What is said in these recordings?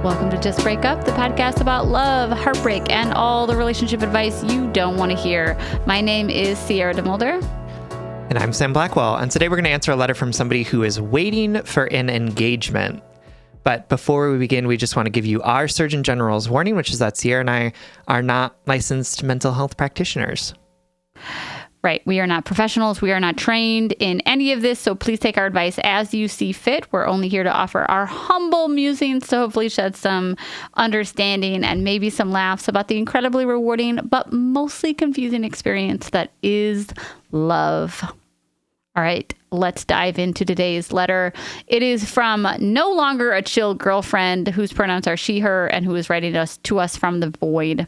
Welcome to Just Break Up, the podcast about love, heartbreak, and all the relationship advice you don't want to hear. My name is Sierra DeMulder. And I'm Sam Blackwell. And today we're going to answer a letter from somebody who is waiting for an engagement. But before we begin, we just want to give you our Surgeon General's warning, which is that Sierra and I are not licensed mental health practitioners. Right. We are not professionals. We are not trained in any of this. So please take our advice as you see fit. We're only here to offer our humble musings to hopefully shed some understanding and maybe some laughs about the incredibly rewarding, but mostly confusing experience that is love. All right, let's dive into today's letter. It is from no longer a chill girlfriend whose pronouns are she, her, and who is writing to us from the void.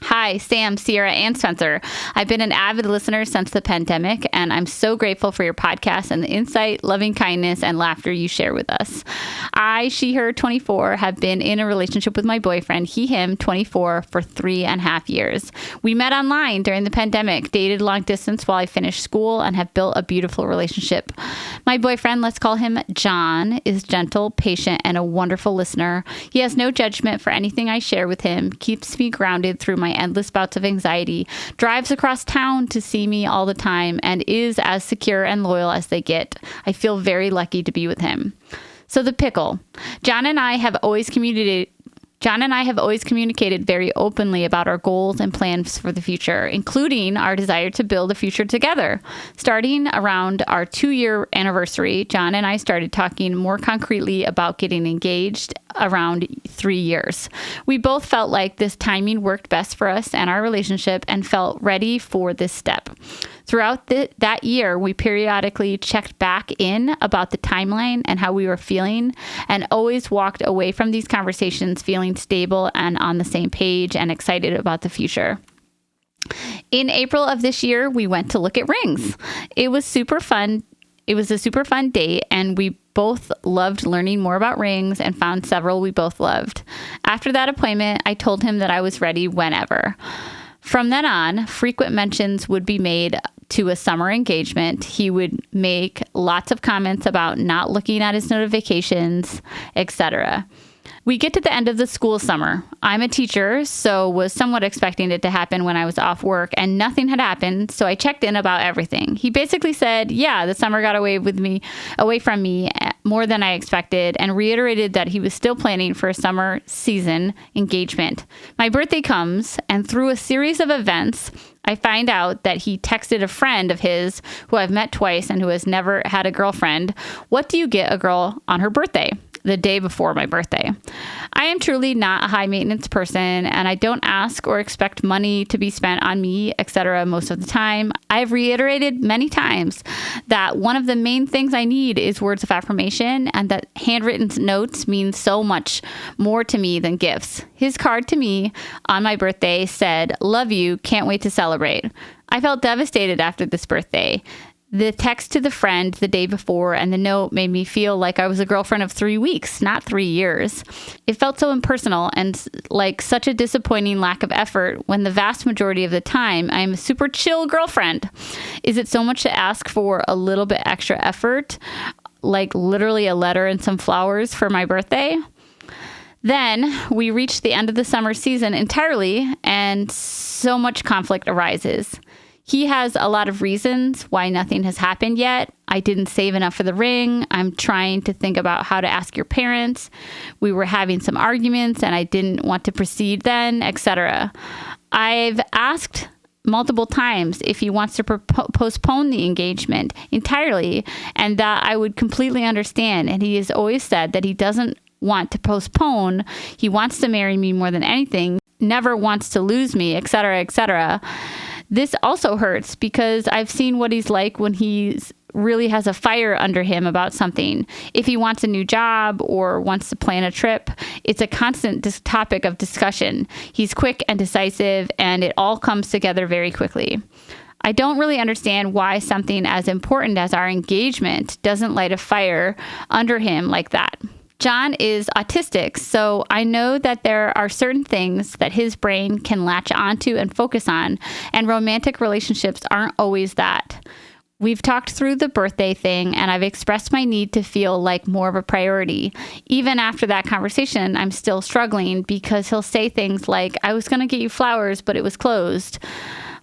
Hi, Sam, Sierra, and Spencer. I've been an avid listener since the pandemic, and I'm so grateful for your podcast and the insight, loving kindness, and laughter you share with us. I, she, her, 24, have been in a relationship with my boyfriend, he, him, 24, for 3.5 years. We met online during the pandemic, dated long distance while I finished school, and have built a beautiful relationship. My boyfriend, let's call him John, is gentle, patient, and a wonderful listener. He has no judgment for anything I share with him, keeps me grounded through my endless bouts of anxiety, drives across town to see me all the time, and is as secure and loyal as they get. I feel very lucky to be with him. So the pickle. John and I have always communicated very openly about our goals and plans for the future, including our desire to build a future together. Starting around our 2-year anniversary, John and I started talking more concretely about getting engaged around 3 years. We both felt like this timing worked best for us and our relationship and felt ready for this step. Throughout that year, we periodically checked back in about the timeline and how we were feeling, and always walked away from these conversations feeling stable and on the same page and excited about the future. In April of this year, we went to look at rings. It was super fun. It was a super fun date, and we both loved learning more about rings and found several we both loved. After that appointment, I told him that I was ready whenever. From then on, frequent mentions would be made to a summer engagement. He would make lots of comments about not looking at his notifications, etc. We get to the end of the school summer. I'm a teacher, so was somewhat expecting it to happen when I was off work, and nothing had happened, so I checked in about everything. He basically said, yeah, the summer got away from me more than I expected, and reiterated that he was still planning for a summer season engagement. My birthday comes, and through a series of events, I find out that he texted a friend of his who I've met twice and who has never had a girlfriend, "What do you get a girl on her birthday?" the day before my birthday. I am truly not a high maintenance person, and I don't ask or expect money to be spent on me, etc. most of the time. I've reiterated many times that one of the main things I need is words of affirmation, and that handwritten notes mean so much more to me than gifts. His card to me on my birthday said, "Love you, can't wait to celebrate." I felt devastated after this birthday. The text to the friend the day before and the note made me feel like I was a girlfriend of 3 weeks, not 3 years. It felt so impersonal and like such a disappointing lack of effort when the vast majority of the time I'm a super chill girlfriend. Is it so much to ask for a little bit extra effort, like literally a letter and some flowers for my birthday? Then we reach the end of the summer season entirely, and so much conflict arises. He has a lot of reasons why nothing has happened yet. I didn't save enough for the ring. I'm trying to think about how to ask your parents. We were having some arguments and I didn't want to proceed then, etc. I've asked multiple times if he wants to postpone the engagement entirely, and that I would completely understand. And he has always said that he doesn't want to postpone. He wants to marry me more than anything, never wants to lose me, etc., etc. This also hurts because I've seen what he's like when he's really has a fire under him about something. If he wants a new job or wants to plan a trip, it's a constant topic of discussion. He's quick and decisive, and it all comes together very quickly. I don't really understand why something as important as our engagement doesn't light a fire under him like that. John is autistic, so I know that there are certain things that his brain can latch onto and focus on, and romantic relationships aren't always that. We've talked through the birthday thing, and I've expressed my need to feel like more of a priority. Even after that conversation, I'm still struggling because he'll say things like, I was going to get you flowers, but it was closed.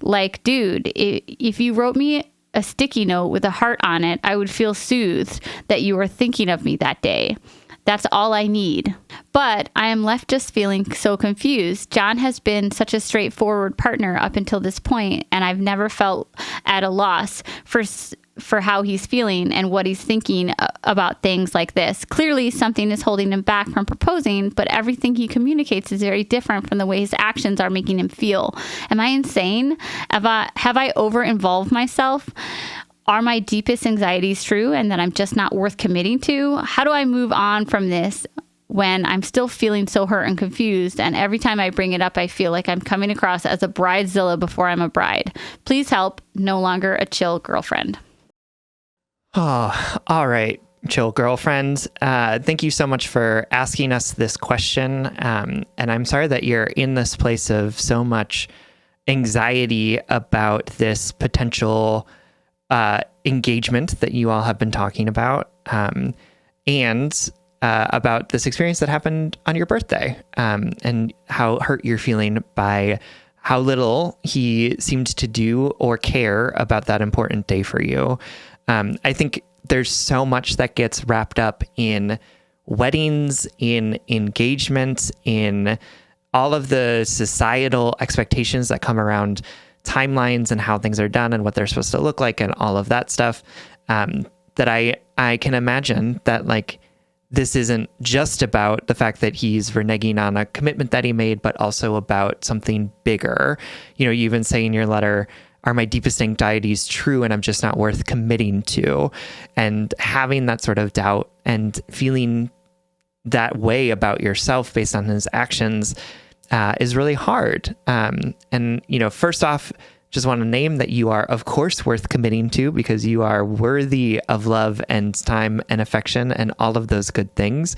Like, dude, if you wrote me a sticky note with a heart on it, I would feel soothed that you were thinking of me that day. That's all I need. But I am left just feeling so confused. John has been such a straightforward partner up until this point, and I've never felt at a loss for how he's feeling and what he's thinking about things like this. Clearly, something is holding him back from proposing, but everything he communicates is very different from the way his actions are making him feel. Am I insane? Have I over-involved myself? Are my deepest anxieties true and that I'm just not worth committing to? How do I move on from this when I'm still feeling so hurt and confused? And every time I bring it up, I feel like I'm coming across as a bridezilla before I'm a bride. Please help. No longer a chill girlfriend. Oh, all right, chill girlfriend. Thank you so much for asking us this question. And I'm sorry that you're in this place of so much anxiety about this potential engagement that you all have been talking about, and about this experience that happened on your birthday, and how hurt you're feeling by how little he seemed to do or care about that important day for you. I think there's so much that gets wrapped up in weddings, in engagement, in all of the societal expectations that come around timelines and how things are done and what they're supposed to look like and all of that stuff, that I can imagine that, like, this isn't just about the fact that he's reneging on a commitment that he made, but also about something bigger. You know, you even say in your letter, are my deepest anxieties true and I'm just not worth committing to? And having that sort of doubt and feeling that way about yourself based on his actions is really hard. And, you know, first off, just want to name that you are, of course, worth committing to because you are worthy of love and time and affection and all of those good things.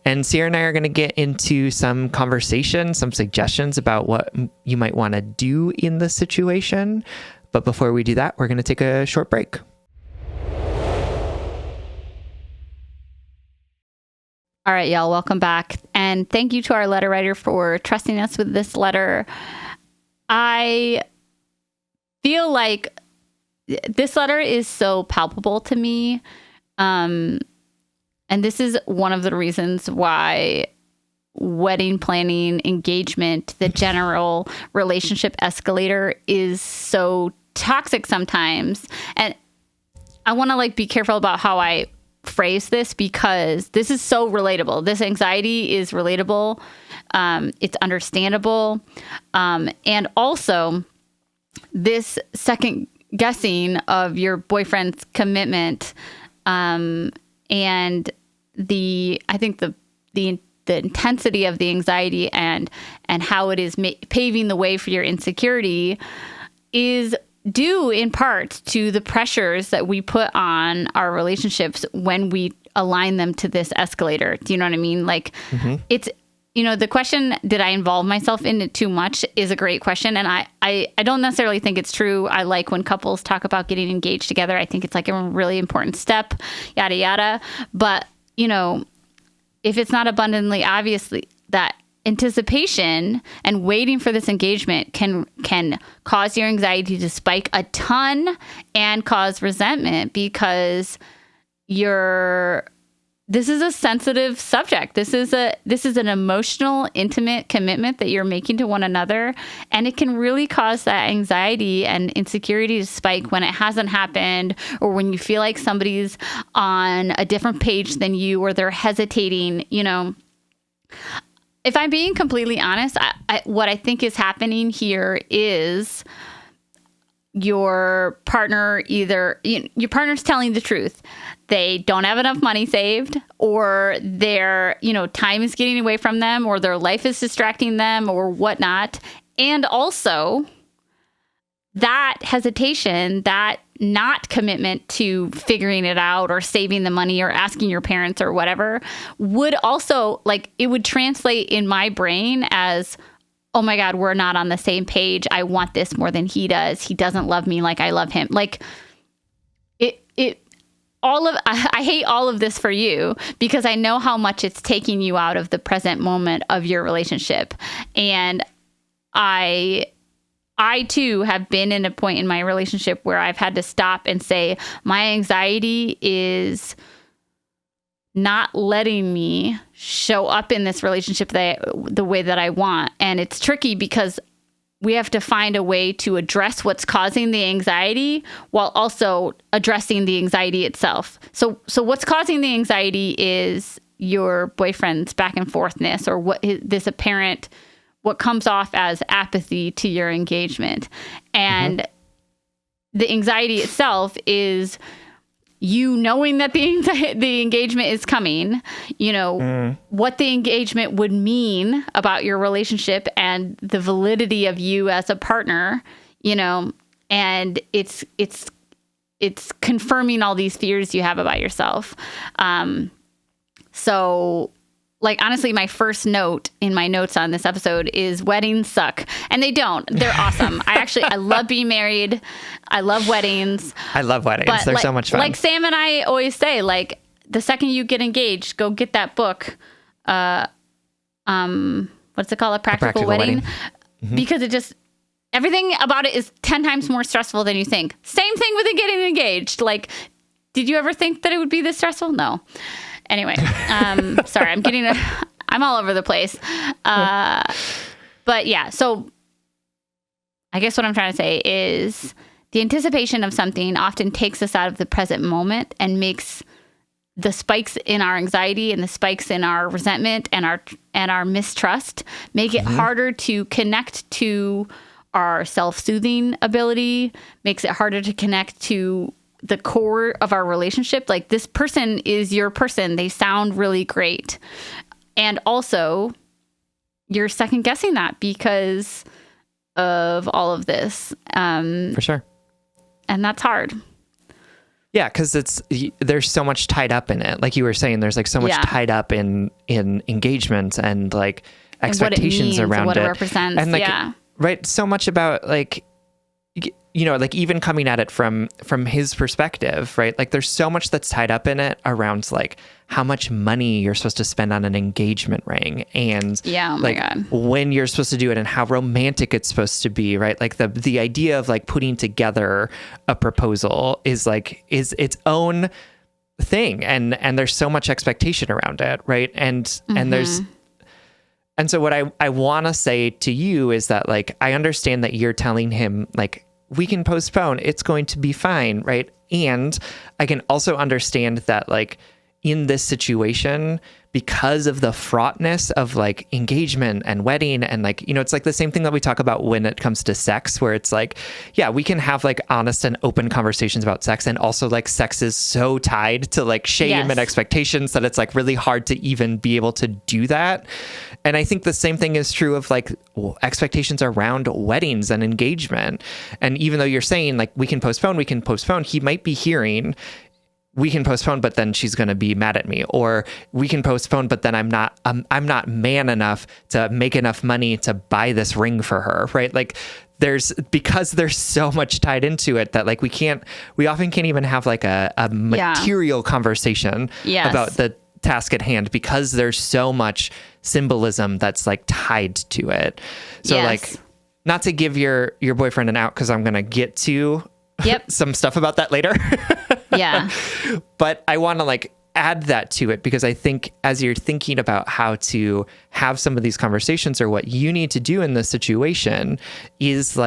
And Sierra and I are going to get into some conversation, some suggestions about what you might want to do in this situation. But before we do that, we're going to take a short break. All right, y'all, welcome back. And thank you to our letter writer for trusting us with this letter. I feel like this letter is so palpable to me. And this is one of the reasons why wedding planning, engagement, the general relationship escalator is so toxic sometimes. And I want to be careful about how I phrase this because this is so relatable. This anxiety is relatable. It's understandable. And also this second guessing of your boyfriend's commitment, and I think the intensity of the anxiety and how it is paving the way for your insecurity is due in part to the pressures that we put on our relationships when we align them to this escalator. Do you know what I mean? It's, you know, the question, did I involve myself in it too much, is a great question. And I don't necessarily think it's true. I like when couples talk about getting engaged together. I think it's a really important step, yada, yada. But, you know, if it's not abundantly obvious that anticipation and waiting for this engagement can cause your anxiety to spike a ton and cause resentment because this is a sensitive subject. This is an emotional, intimate commitment that you're making to one another, and it can really cause that anxiety and insecurity to spike when it hasn't happened, or when you feel like somebody's on a different page than you, or they're hesitating. You know, if I'm being completely honest, what I think is happening here is your partner's telling the truth. They don't have enough money saved, or their, time is getting away from them, or their life is distracting them, or whatnot. And also that hesitation, that not commitment to figuring it out or saving the money or asking your parents or whatever would also, it would translate in my brain as, oh my God, we're not on the same page. I want this more than he does. He doesn't love me like I love him. I hate all of this for you because I know how much it's taking you out of the present moment of your relationship. And I too have been in a point in my relationship where I've had to stop and say, my anxiety is not letting me show up in this relationship the way that I want. And it's tricky because we have to find a way to address what's causing the anxiety while also addressing the anxiety itself. So what's causing the anxiety is your boyfriend's back and forthness, or what comes off as apathy to your engagement. And the anxiety itself is you knowing that the engagement is coming, what the engagement would mean about your relationship and the validity of you as a partner, and it's confirming all these fears you have about yourself. So like, honestly, my first note in my notes on this episode is weddings suck. And they don't. They're awesome. I love being married. I love weddings. I love weddings. They're so much fun. Like Sam and I always say, like, the second you get engaged, go get that book. What's it called? A Practical Wedding. Because everything about it is 10 times more stressful than you think. Same thing with getting engaged. Like, did you ever think that it would be this stressful? No. Anyway, sorry, I'm all over the place. But yeah, so I guess what I'm trying to say is the anticipation of something often takes us out of the present moment and makes the spikes in our anxiety and the spikes in our resentment and our mistrust make it harder to connect to our self-soothing ability, makes it harder to connect to the core of our relationship. Like, this person is your person. They sound really great. And also, you're second guessing that because of all of this. For sure. And that's hard. Yeah, because there's so much tied up in it. Like you were saying, there's like so much tied up in engagement and like expectations around what it. What it represents. And like, right, so much about like, like even coming at it from his perspective, right? Like, there's so much that's tied up in it around like how much money you're supposed to spend on an engagement ring, and God, when you're supposed to do it and how romantic it's supposed to be, right? Like the idea of like putting together a proposal is its own thing, and there's so much expectation around it, right? And so what I want to say to you is that, like, I understand that you're telling him, like, we can postpone, it's going to be fine, right? And I can also understand that, like, in this situation, because of the fraughtness of like engagement and wedding, and like, it's like the same thing that we talk about when it comes to sex, where it's like, yeah, we can have like honest and open conversations about sex, and also like sex is so tied to like shame and expectations that it's like really hard to even be able to do that. And I think the same thing is true of like expectations around weddings and engagement. And even though you're saying like we can postpone, he might be hearing, we can postpone, but then she's going to be mad at me, or we can postpone, but then I'm not man enough to make enough money to buy this ring for her, right? Like, because there's so much tied into it that like we often can't even have like a material conversation about the task at hand, because there's so much symbolism that's like tied to it. So like, not to give your boyfriend an out, because I'm going to get to some stuff about that later. But I want to like add that to it, because I think as you're thinking about how to have some of these conversations, or what you need to do in this situation is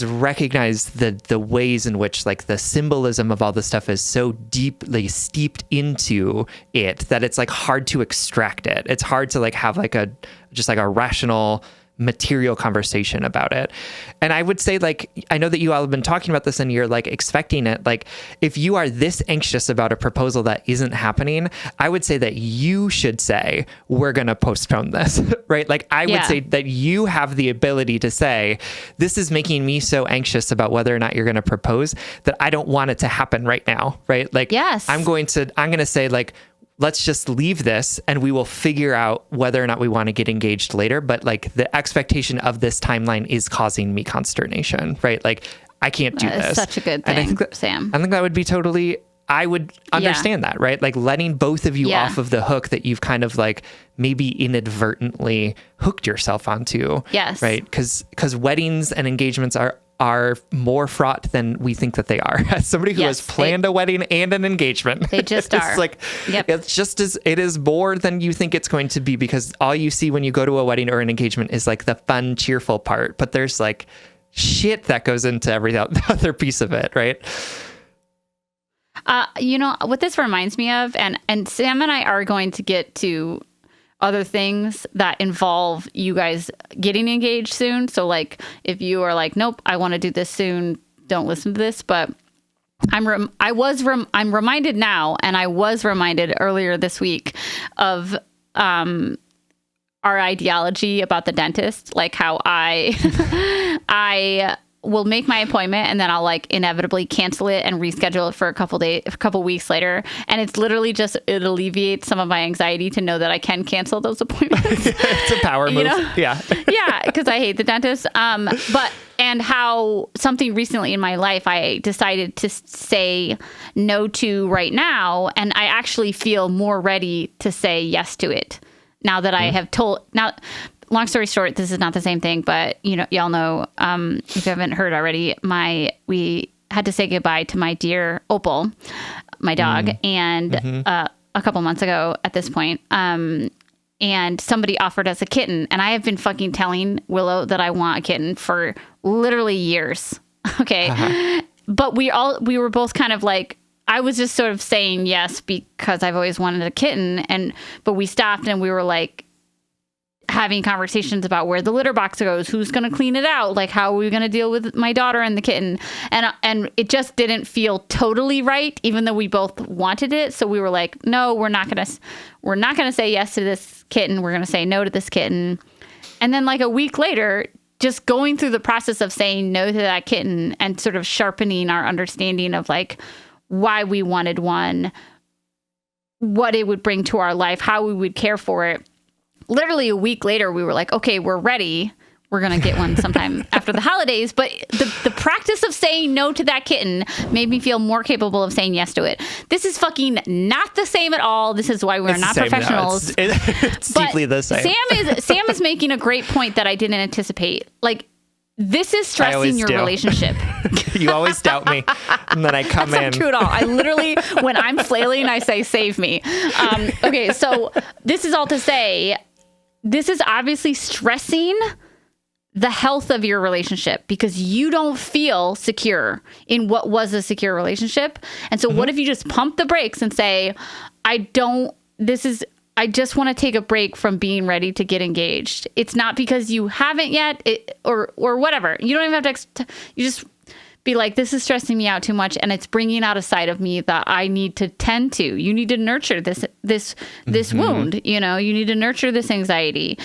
recognize the ways in which like the symbolism of all this stuff is so deeply steeped into it that it's like hard to extract it. It's hard to like have like a rational material conversation about it. And I would say, like, I know that you all have been talking about this and you're like expecting it. Like, if you are this anxious about a proposal that isn't happening, I would say that you should say, we're going to postpone this, right? Like, I would say that you have the ability to say, this is making me so anxious about whether or not you're going to propose that I don't want it to happen right now, right? Like, I'm going to say, like, let's just leave this and we will figure out whether or not we want to get engaged later. But like the expectation of this timeline is causing me consternation, right? Like I can't do this. Such a good thing, and I think Sam. I think that would be totally, I would understand that, right? Like letting both of you off of the hook that you've kind of like maybe inadvertently hooked yourself onto. Yes. Right? Because weddings and engagements are more fraught than we think that they are. As somebody who has planned a wedding and an engagement, they just are. It's like, it's just as it is more than you think it's going to be, because all you see when you go to a wedding or an engagement is like the fun, cheerful part. But there's like shit that goes into every other piece of it, right? You know what this reminds me of, and Sam and I are going to get to other things that involve you guys getting engaged soon. So like if you are like, nope, I want to do this soon, don't listen to this. But I'm reminded now, and I was reminded earlier this week of our ideology about the dentist, like how I will make my appointment and then I'll like inevitably cancel it and reschedule it for a couple weeks later. And it's literally just, it alleviates some of my anxiety to know that I can cancel those appointments. It's a power move. Yeah. Yeah. Because I hate the dentist. And how something recently in my life I decided to say no to right now. And I actually feel more ready to say yes to it now that I have long story short, this is not the same thing, but y'all know, if you haven't heard already, we had to say goodbye to my dear Opal, my dog, and a couple months ago at this point. And somebody offered us a kitten, and I have been fucking telling Willow that I want a kitten for literally years. Okay. But we were both kind of like, I was just sort of saying yes because I've always wanted a kitten, but we stopped and we were like, having conversations about where the litter box goes, who's going to clean it out, like how are we going to deal with my daughter and the kitten, and it just didn't feel totally right, even though we both wanted it. So we were like, no, we're not going to say yes to this kitten. We're going to say no to this kitten. And then like a week later, just going through the process of saying no to that kitten and sort of sharpening our understanding of like why we wanted one, what it would bring to our life, how we would care for it. Literally a week later, we were like, okay, we're ready. We're going to get one sometime after the holidays. But the practice of saying no to that kitten made me feel more capable of saying yes to it. This is fucking not the same at all. This is why we're not professionals. No, it's deeply the same. Sam is making a great point that I didn't anticipate. Like, this is stressing your relationship. You always doubt me, and then I come in. That's not true at all. I literally, when I'm flailing, I say, save me. Okay, so this is all to say, this is obviously stressing the health of your relationship because you don't feel secure in what was a secure relationship. And so what if you just pump the brakes and say, I just want to take a break from being ready to get engaged. It's not because you haven't yet or whatever. You don't even have to, you just be like, this is stressing me out too much, and it's bringing out a side of me that I need to tend to. You need to nurture this wound. You need to nurture this anxiety.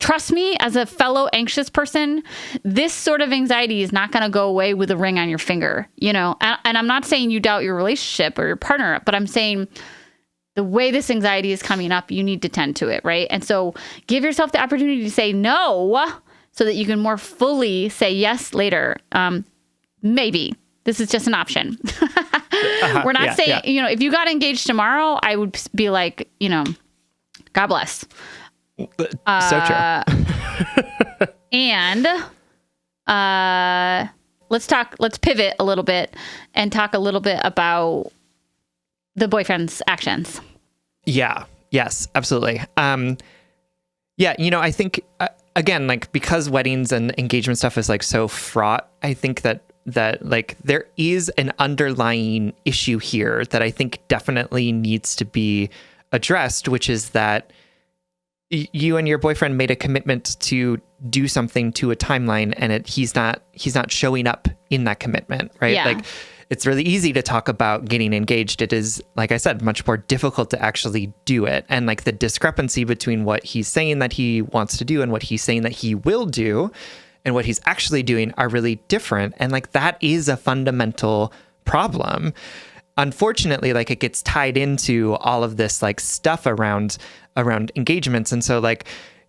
Trust me, as a fellow anxious person, this sort of anxiety is not going to go away with a ring on your finger. And I'm not saying you doubt your relationship or your partner, but I'm saying the way this anxiety is coming up, you need to tend to it, right? And so give yourself the opportunity to say no, so that you can more fully say yes later. Maybe. This is just an option. We're not saying, if you got engaged tomorrow, I would be like, God bless. So true. And let's pivot a little bit and talk a little bit about the boyfriend's actions. Yeah. Yes, absolutely. I think, again, like, because weddings and engagement stuff is like so fraught, I think that like there is an underlying issue here that I think definitely needs to be addressed, which is that you and your boyfriend made a commitment to do something to a timeline, and he's not showing up in that commitment, right? Yeah. Like, it's really easy to talk about getting engaged. It is, like I said, much more difficult to actually do it. And like the discrepancy between what he's saying that he wants to do and what he's saying that he will do and what he's actually doing are really different. And like that is a fundamental problem. unfortunately, like it gets tied into all of this like stuff around engagements. And so like,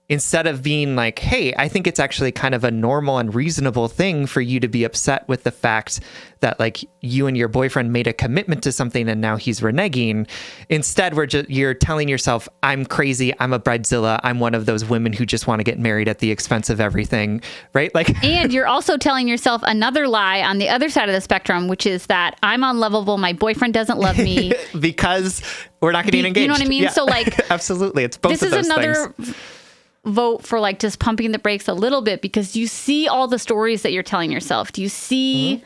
instead of being like, hey, I think it's actually kind of a normal and reasonable thing for you to be upset with the fact that like you and your boyfriend made a commitment to something and now he's reneging. Instead, you're telling yourself, I'm crazy. I'm a bridezilla. I'm one of those women who just want to get married at the expense of everything. Right. Like, and you're also telling yourself another lie on the other side of the spectrum, which is that I'm unlovable. My boyfriend doesn't love me because we're not getting engaged. You know what I mean? Yeah. So like, absolutely. It's both this of those is another things. Vote for like just pumping the brakes a little bit, because you see all the stories that you're telling yourself. Do you see?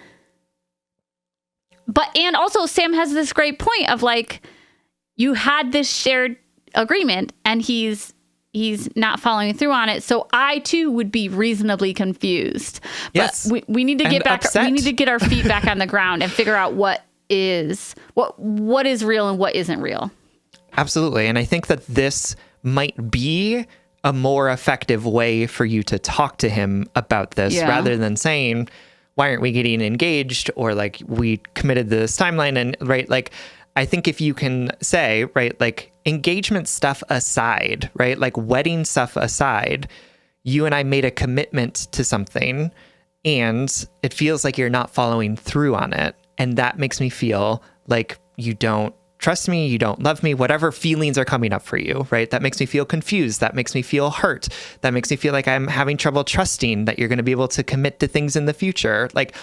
But, and also Sam has this great point of like, you had this shared agreement and he's not following through on it. So I too would be reasonably confused. Yes. But we need to get back. Upset. We need to get our feet back on the ground and figure out what is real and what isn't real. Absolutely. And I think that this might be a more effective way for you to talk to him about this, rather than saying, why aren't we getting engaged? Or like, we committed this timeline, and right. Like, I think if you can say, right, like engagement stuff aside, right, like wedding stuff aside, you and I made a commitment to something and it feels like you're not following through on it. And that makes me feel like you don't trust me, you don't love me, whatever feelings are coming up for you, right? That makes me feel confused. That makes me feel hurt. That makes me feel like I'm having trouble trusting that you're going to be able to commit to things in the future. Like,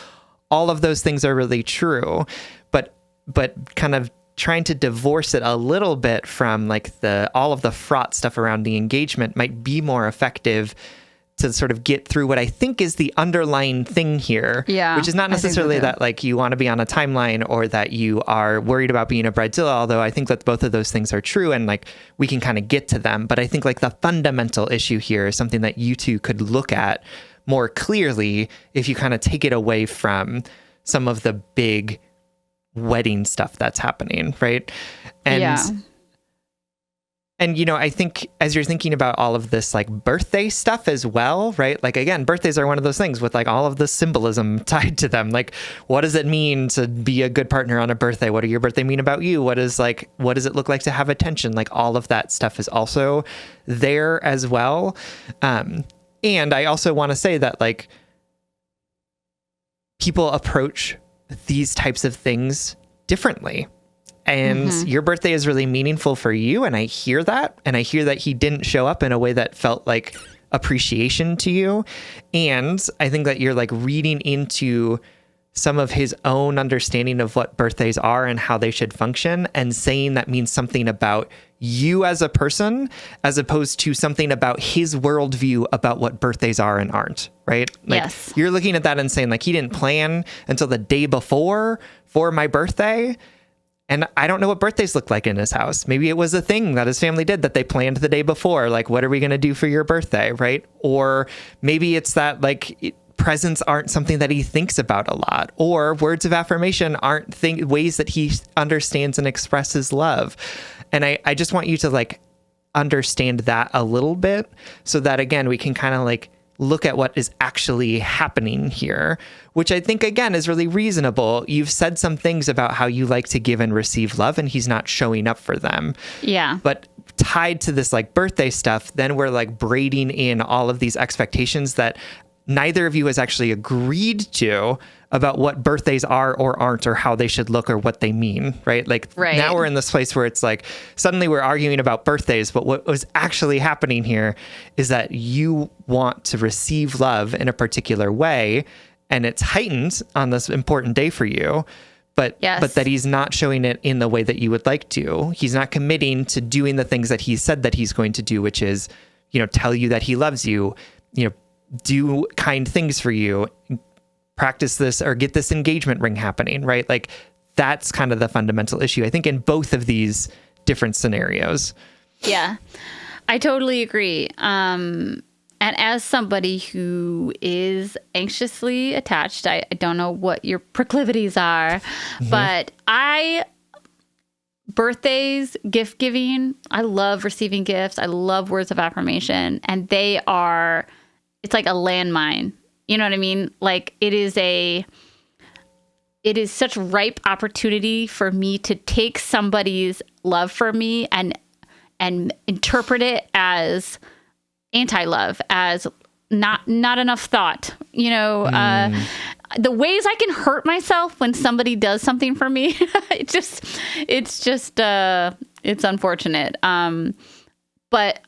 all of those things are really true, but kind of trying to divorce it a little bit from like all of the fraught stuff around the engagement might be more effective to sort of get through what I think is the underlying thing here, which is not necessarily that like you want to be on a timeline or that you are worried about being a bridezilla, although I think that both of those things are true and like we can kind of get to them. But I think like the fundamental issue here is something that you two could look at more clearly if you kind of take it away from some of the big wedding stuff that's happening, right? And, you know, I think as you're thinking about all of this like birthday stuff as well, right? Like, again, birthdays are one of those things with like all of the symbolism tied to them. Like, what does it mean to be a good partner on a birthday? What do your birthday mean about you? What does it look like to have attention? Like, all of that stuff is also there as well. And I also want to say that like people approach these types of things differently. And your birthday is really meaningful for you. And I hear that. And I hear that he didn't show up in a way that felt like appreciation to you. And I think that you're like reading into some of his own understanding of what birthdays are and how they should function, and saying that means something about you as a person, as opposed to something about his worldview about what birthdays are and aren't, right? Like, you're looking at that and saying like, he didn't plan until the day before for my birthday. And I don't know what birthdays look like in his house. Maybe it was a thing that his family did that they planned the day before. Like, what are we going to do for your birthday, right? Or maybe it's that like presents aren't something that he thinks about a lot, or words of affirmation aren't ways that he understands and expresses love. And I just want you to like understand that a little bit, so that again, we can kind of like look at what is actually happening here, which I think, again, is really reasonable. You've said some things about how you like to give and receive love, and he's not showing up for them. Yeah. But tied to this like birthday stuff, then we're like braiding in all of these expectations that neither of you has actually agreed to about what birthdays are or aren't, or how they should look, or what they mean, right? Like, now we're in this place where it's like, suddenly we're arguing about birthdays, but what was actually happening here is that you want to receive love in a particular way, and it's heightened on this important day for you, but that he's not showing it in the way that you would like to. He's not committing to doing the things that he said that he's going to do, which is, you know, tell you that he loves you, you know, do kind things for you, practice this, or get this engagement ring happening, right? Like, that's kind of the fundamental issue, I think, in both of these different scenarios. Yeah, I totally agree. And as somebody who is anxiously attached, I don't know what your proclivities are, but birthdays, gift giving, I love receiving gifts. I love words of affirmation, and it's like a landmine. You know what I mean? Like, it is it is such ripe opportunity for me to take somebody's love for me and interpret it as anti-love, as not enough thought. The ways I can hurt myself when somebody does something for me, it's unfortunate. But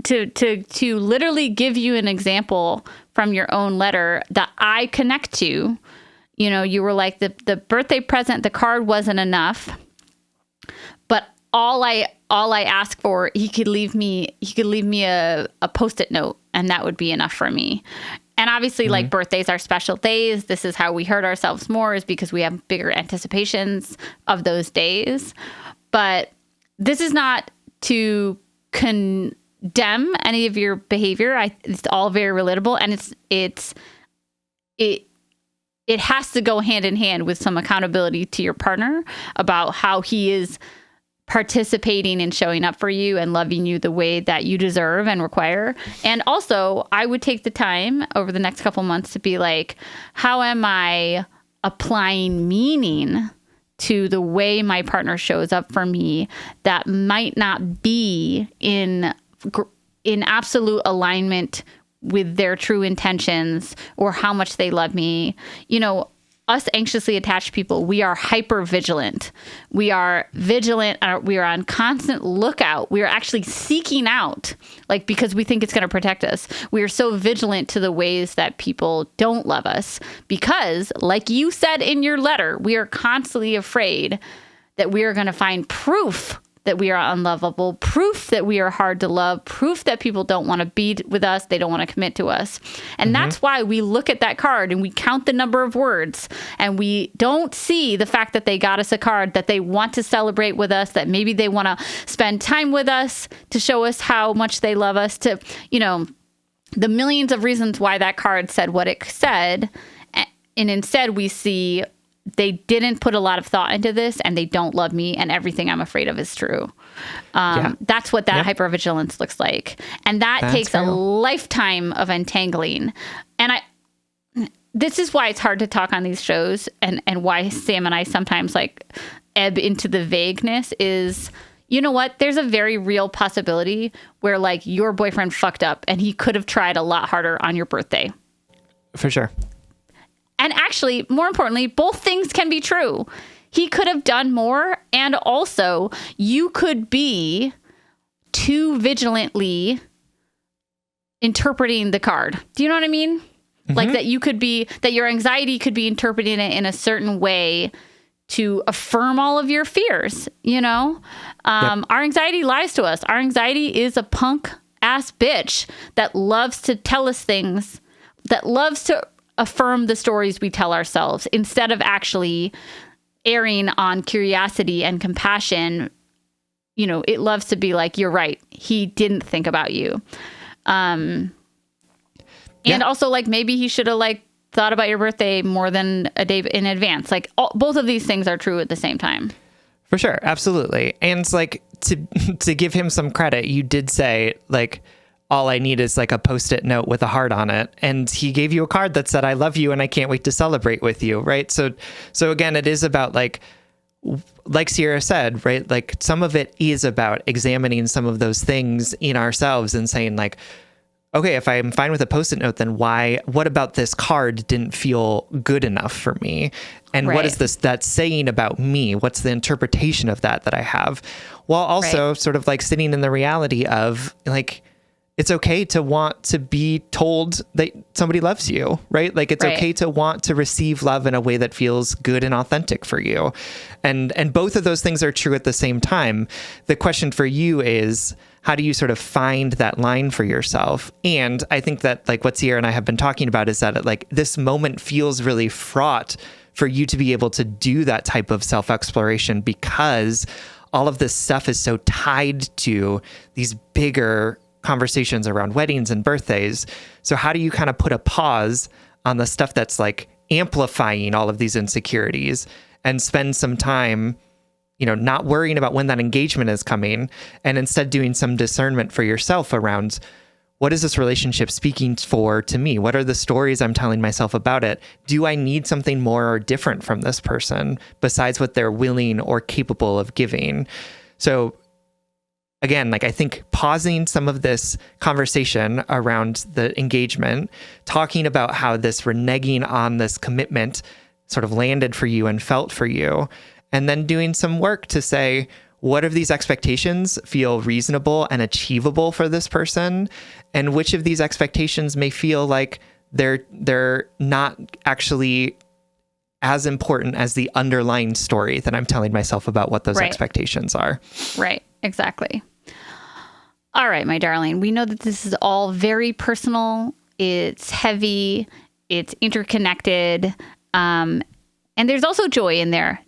to literally give you an example from your own letter that I connect to, you were like, the birthday present, the card wasn't enough, but all I asked for, he could leave me a Post-it note, and that would be enough for me. And obviously, like, birthdays are special days. This is how we hurt ourselves more, is because we have bigger anticipations of those days. But this is not to condemn any of your behavior. It's all very relatable, and it has to go hand in hand with some accountability to your partner about how he is participating and showing up for you and loving you the way that you deserve and require. And also, I would take the time over the next couple months to be like, how am I applying meaning to the way my partner shows up for me that might not be in absolute alignment with their true intentions or how much they love me. Us anxiously attached people, we are hyper vigilant. We are vigilant. We are on constant lookout. We are actually seeking out, like, because we think it's going to protect us. We are so vigilant to the ways that people don't love us because, like you said in your letter, we are constantly afraid that we are going to find proof that we are unlovable, proof that we are hard to love, proof that people don't want to be with us, they don't want to commit to us. And that's why we look at that card and we count the number of words, and we don't see the fact that they got us a card, that they want to celebrate with us, that maybe they want to spend time with us to show us how much they love us, to, the millions of reasons why that card said what it said. And instead we see they didn't put a lot of thought into this, and they don't love me, and everything I'm afraid of is true. That's what that hypervigilance looks like. And that's takes real. A lifetime of untangling. And this is why it's hard to talk on these shows, and why Sam and I sometimes like ebb into the vagueness is, you know what? There's a very real possibility where, like, your boyfriend fucked up and he could have tried a lot harder on your birthday. For sure. And actually, more importantly, both things can be true. He could have done more, and also you could be too vigilantly interpreting the card. Do you know what I mean? Mm-hmm. Like that your anxiety could be interpreting it in a certain way to affirm all of your fears, Our anxiety lies to us. Our anxiety is a punk ass bitch that loves to tell us things, that loves to affirm the stories we tell ourselves instead of actually erring on curiosity and compassion. It loves to be like, you're right, he didn't think about you. And also, like, maybe he should have, like, thought about your birthday more than a day in advance. Like, both of these things are true at the same time. For sure. Absolutely. And like, to give him some credit, you did say, like, all I need is like a Post-it note with a heart on it. And he gave you a card that said, I love you and I can't wait to celebrate with you. Right. So again, it is about, like Sierra said, right? Like, some of it is about examining some of those things in ourselves and saying, like, okay, if I'm fine with a Post-it note, then what about this card didn't feel good enough for me? And what is that saying about me? What's the interpretation of that I have? While also sort of like sitting in the reality of, like, it's okay to want to be told that somebody loves you, right? Like, it's okay to want to receive love in a way that feels good and authentic for you. And both of those things are true at the same time. The question for you is, how do you sort of find that line for yourself? And I think that, like, what Sierra and I have been talking about is that, like, this moment feels really fraught for you to be able to do that type of self-exploration, because all of this stuff is so tied to these bigger conversations around weddings and birthdays. So how do you kind of put a pause on the stuff that's, like, amplifying all of these insecurities and spend some time, not worrying about when that engagement is coming, and instead doing some discernment for yourself around what is this relationship speaking for to me? What are the stories I'm telling myself about it? Do I need something more or different from this person besides what they're willing or capable of giving? So again, like I think pausing some of this conversation around the engagement, talking about how this reneging on this commitment sort of landed for you and felt for you, and then doing some work to say, what of these expectations feel reasonable and achievable for this person? And which of these expectations may feel like they're not actually as important as the underlying story that I'm telling myself about what those expectations are. Right, exactly. All right, my darling, we know that this is all very personal. It's heavy. It's interconnected. And there's also joy in there.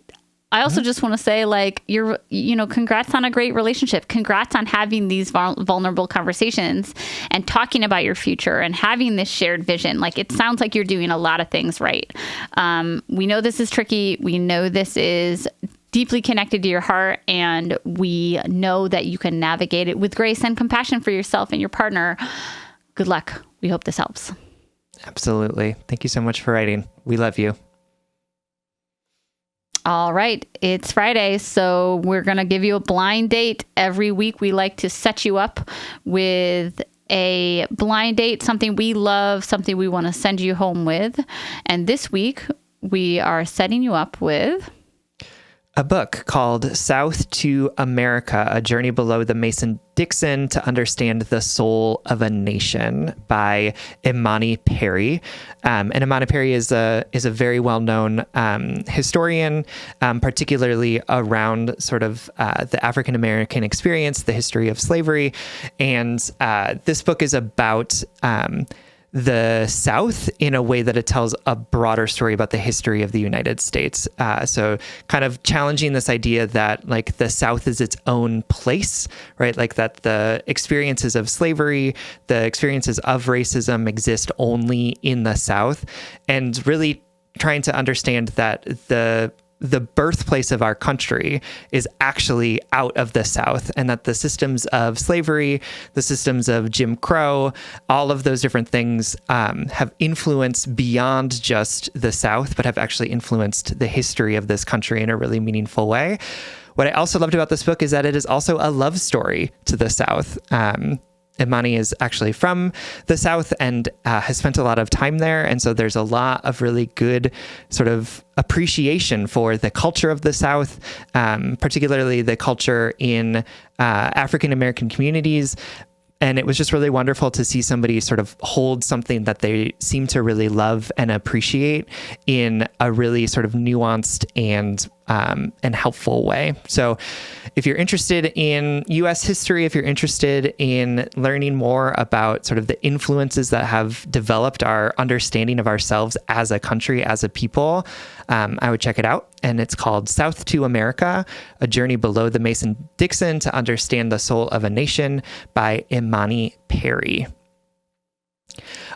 I also just want to say, like, congrats on a great relationship. Congrats on having these vulnerable conversations and talking about your future and having this shared vision. Like, it sounds like you're doing a lot of things right. We know this is tricky. We know this is deeply connected to your heart, and we know that you can navigate it with grace and compassion for yourself and your partner. Good luck. We hope this helps. Absolutely. Thank you so much for writing. We love you. All right, it's Friday, so we're going to give you a blind date. Every week, we like to set you up with a blind date, something we love, something we want to send you home with. And this week, we are setting you up with a book called South to America, A Journey Below the Mason-Dixon to Understand the Soul of a Nation by Imani Perry. And Imani Perry is a very well-known historian, particularly around sort of the African-American experience, the history of slavery. And this book is about the South in a way that it tells a broader story about the history of the United States. So kind of challenging this idea that like the South is its own place, right? Like that the experiences of slavery, the experiences of racism exist only in the South, and really trying to understand that the birthplace of our country is actually out of the South, and that the systems of slavery, the systems of Jim Crow, all of those different things have influence beyond just the South, but have actually influenced the history of this country in a really meaningful way. What I also loved about this book is that it is also a love story to the South. Imani is actually from the South and has spent a lot of time there. And so there's a lot of really good sort of appreciation for the culture of the South, particularly the culture in African-American communities. And it was just really wonderful to see somebody sort of hold something that they seem to really love and appreciate in a really sort of nuanced and helpful way. So if you're interested in U.S. history, if you're interested in learning more about sort of the influences that have developed our understanding of ourselves as a country, as a people, I would check it out. And it's called South to America, A Journey Below the Mason-Dixon to Understand the Soul of a Nation by Imani Perry.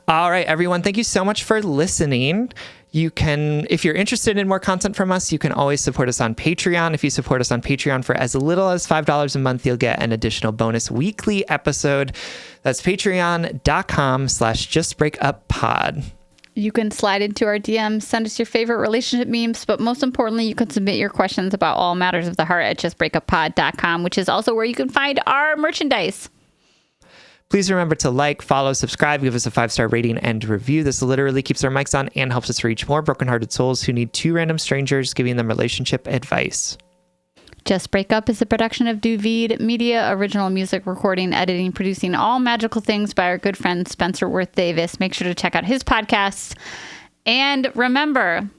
All right, everyone, thank you so much for listening. You can, if you're interested in more content from us, you can always support us on Patreon. If you support us on Patreon for as little as $5 a month, you'll get an additional bonus weekly episode. That's patreon.com/justbreakuppod. You can slide into our DMs, send us your favorite relationship memes, but most importantly, you can submit your questions about all matters of the heart at justbreakuppod.com, which is also where you can find our merchandise. Please remember to like, follow, subscribe, give us a 5-star rating and review. This literally keeps our mics on and helps us reach more brokenhearted souls who need two random strangers giving them relationship advice. Just Break Up is a production of Duvid Media, original music recording, editing, producing, all magical things by our good friend Spencer Worth Davis. Make sure to check out his podcasts. And remember,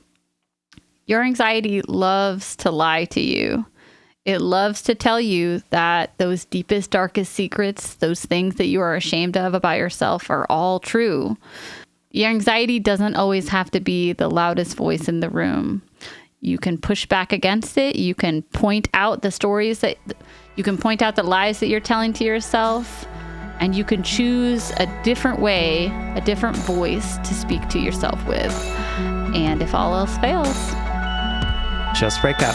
your anxiety loves to lie to you. It loves to tell you that those deepest, darkest secrets, those things that you are ashamed of about yourself are all true. Your anxiety doesn't always have to be the loudest voice in the room. You can push back against it. You can point out the stories that you can point out the lies that you're telling to yourself, and you can choose a different way, a different voice to speak to yourself with. And if all else fails, just break up.